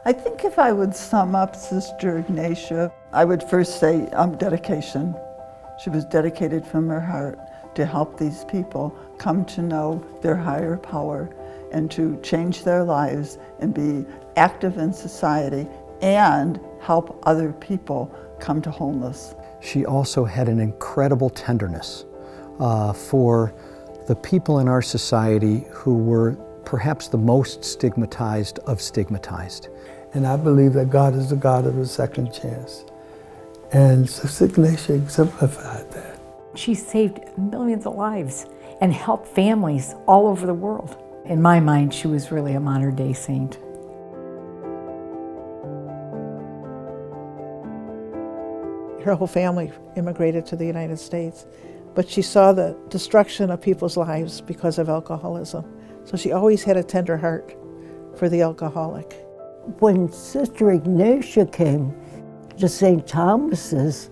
I think if I would sum up Sister Ignatia, I would first say dedication. She was dedicated from her heart to help these people come to know their higher power and to change their lives and be active in society and help other people come to wholeness. She also had an incredible tenderness for the people in our society who were perhaps the most stigmatized of stigmatized. And I believe that God is the God of the second chance. And Sister Ignatia exemplified that. She saved millions of lives and helped families all over the world. In my mind, she was really a modern-day saint. Her whole family immigrated to the United States, but she saw the destruction of people's lives because of alcoholism. So she always had a tender heart for the alcoholic. When Sister Ignatia came to St. Thomas's,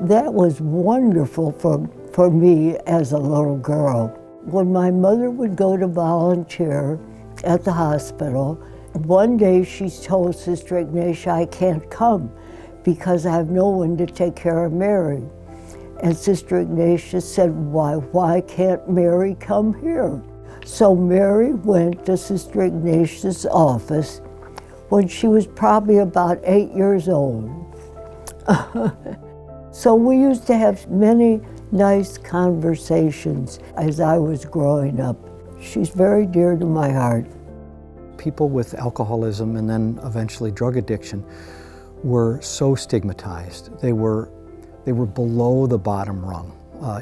that was wonderful for me as a little girl. When my mother would go to volunteer at the hospital, one day she told Sister Ignatia, I can't come because I have no one to take care of Mary. And Sister Ignatia said, why can't Mary come here? So Mary went to Sister Ignatia's office when she was probably about 8 years old. So we used to have many nice conversations as I was growing up. She's very dear to my heart. People with alcoholism and then eventually drug addiction were so stigmatized. They were below the bottom rung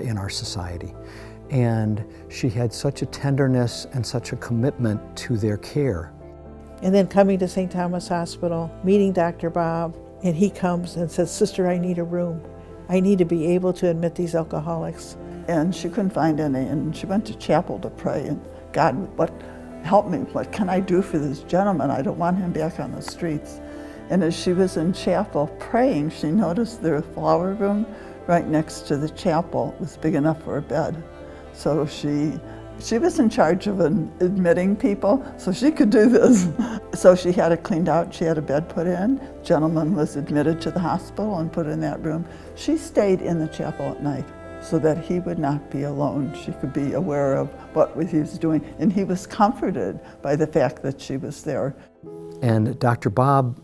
in our society. And she had such a tenderness and such a commitment to their care. And then coming to St. Thomas Hospital, meeting Dr. Bob, and he comes and says, Sister, I need a room. I need to be able to admit these alcoholics. And she couldn't find any, and she went to chapel to pray, and God, help me, what can I do for this gentleman? I don't want him back on the streets. And as she was in chapel praying, she noticed their flower room right next to the chapel was big enough for a bed. So she was in charge of admitting people, so she could do this. So she had it cleaned out, she had a bed put in. The gentleman was admitted to the hospital and put in that room. She stayed in the chapel at night so that he would not be alone. She could be aware of what he was doing, and he was comforted by the fact that she was there. And Dr. Bob,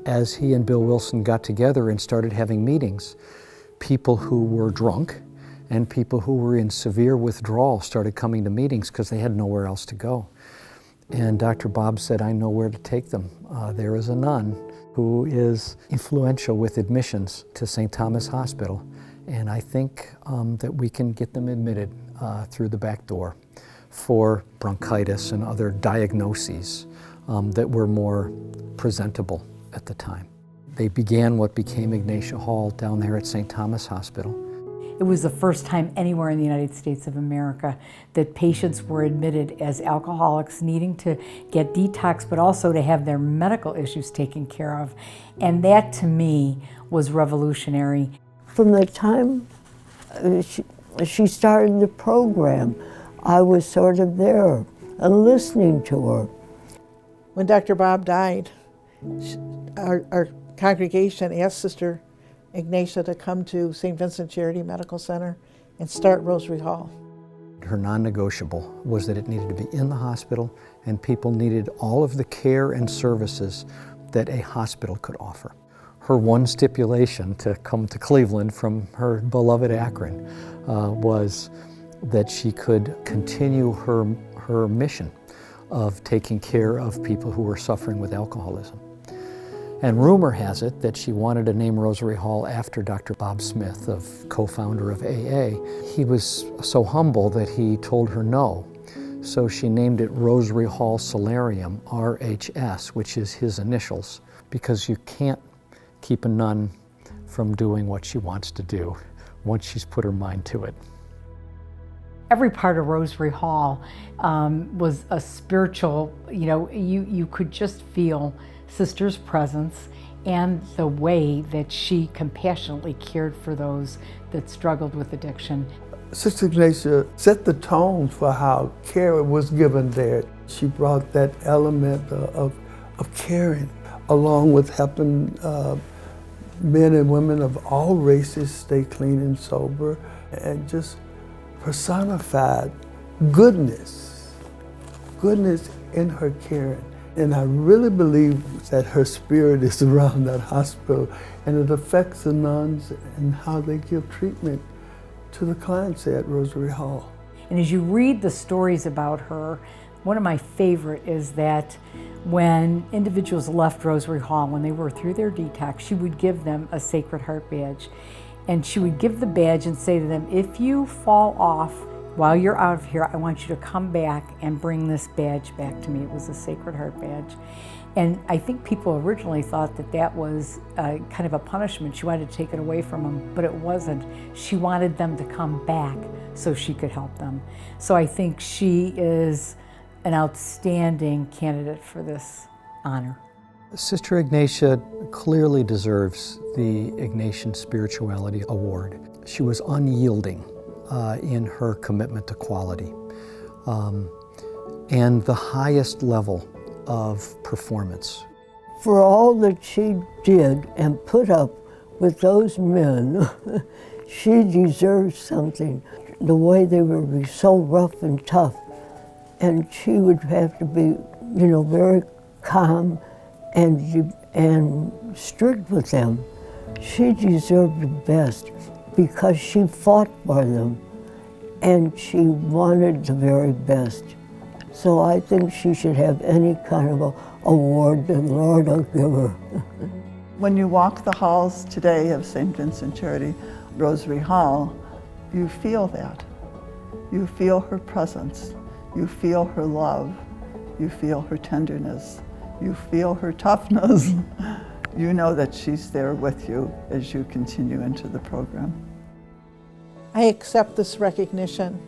as he and Bill Wilson got together and started having meetings, people who were drunk and people who were in severe withdrawal started coming to meetings because they had nowhere else to go. And Dr. Bob said, I know where to take them. There is a nun who is influential with admissions to St. Thomas Hospital, and I think that we can get them admitted through the back door for bronchitis and other diagnoses that were more presentable at the time. They began what became Ignatia Hall down there at St. Thomas Hospital. It was the first time anywhere in the United States of America that patients were admitted as alcoholics needing to get detox, but also to have their medical issues taken care of. And that, to me, was revolutionary. From the time she started the program, I was sort of there and listening to her. When Dr. Bob died, our congregation asked Sister Ignatia to come to St. Vincent Charity Medical Center and start Rosary Hall. Her non-negotiable was that it needed to be in the hospital and people needed all of the care and services that a hospital could offer. Her one stipulation to come to Cleveland from her beloved Akron was that she could continue her mission of taking care of people who were suffering with alcoholism. And rumor has it that she wanted to name Rosary Hall after Dr. Bob Smith, co-founder of AA. He was so humble that he told her no. So she named it Rosary Hall Solarium, RHS, which is his initials, because you can't keep a nun from doing what she wants to do once she's put her mind to it. Every part of Rosary Hall was a spiritual, you could just feel Sister's presence and the way that she compassionately cared for those that struggled with addiction. Sister Ignatia set the tone for how care was given there. She brought that element of of caring, along with helping men and women of all races stay clean and sober, and just personified goodness in her caring. And I really believe that her spirit is around that hospital, and it affects the nuns and how they give treatment to the clients at Rosary Hall. And as you read the stories about her, one of my favorite is that when individuals left Rosary Hall, when they were through their detox, she would give them a Sacred Heart badge. And she would give the badge and say to them, if you fall off while you're out of here, I want you to come back and bring this badge back to me. It was a Sacred Heart badge. And I think people originally thought that that was kind of a punishment. She wanted to take it away from them, but it wasn't. She wanted them to come back so she could help them. So I think she is an outstanding candidate for this honor. Sister Ignatia clearly deserves the Ignatian Spirituality Award. She was unyielding in her commitment to quality and the highest level of performance. For all that she did and put up with those men, she deserves something. The way they would be so rough and tough, and she would have to be, very calm and strict with them. She deserved the best because she fought for them and she wanted the very best. So I think she should have any kind of a award that the Lord will give her. When you walk the halls today of St. Vincent Charity Rosary Hall, you feel that. You feel her presence. You feel her love. You feel her tenderness. You feel her toughness. You know that she's there with you as you continue into the program. I accept this recognition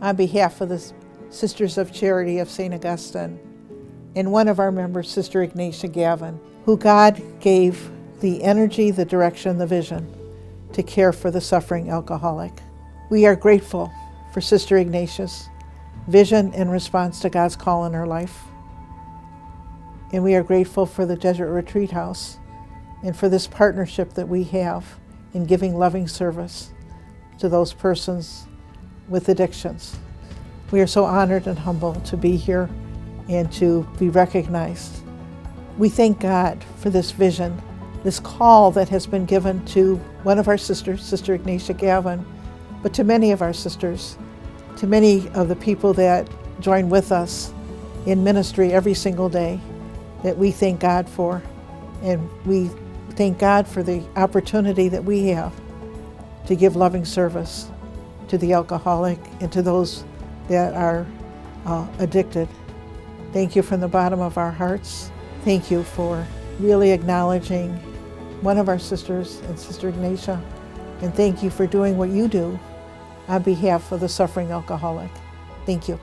on behalf of the Sisters of Charity of St. Augustine and one of our members, Sister Ignatia Gavin, who God gave the energy, the direction, the vision to care for the suffering alcoholic. We are grateful for Sister Ignatia's vision in response to God's call in her life. And we are grateful for the Jesuit Retreat House and for this partnership that we have in giving loving service to those persons with addictions. We are so honored and humbled to be here and to be recognized. We thank God for this vision, this call that has been given to one of our sisters, Sister Ignatia Gavin, but to many of our sisters, to many of the people that join with us in ministry every single day, that we thank God for. And we thank God for the opportunity that we have to give loving service to the alcoholic and to those that are addicted. Thank you from the bottom of our hearts. Thank you for really acknowledging one of our sisters and Sister Ignatia. And thank you for doing what you do on behalf of the suffering alcoholic. Thank you.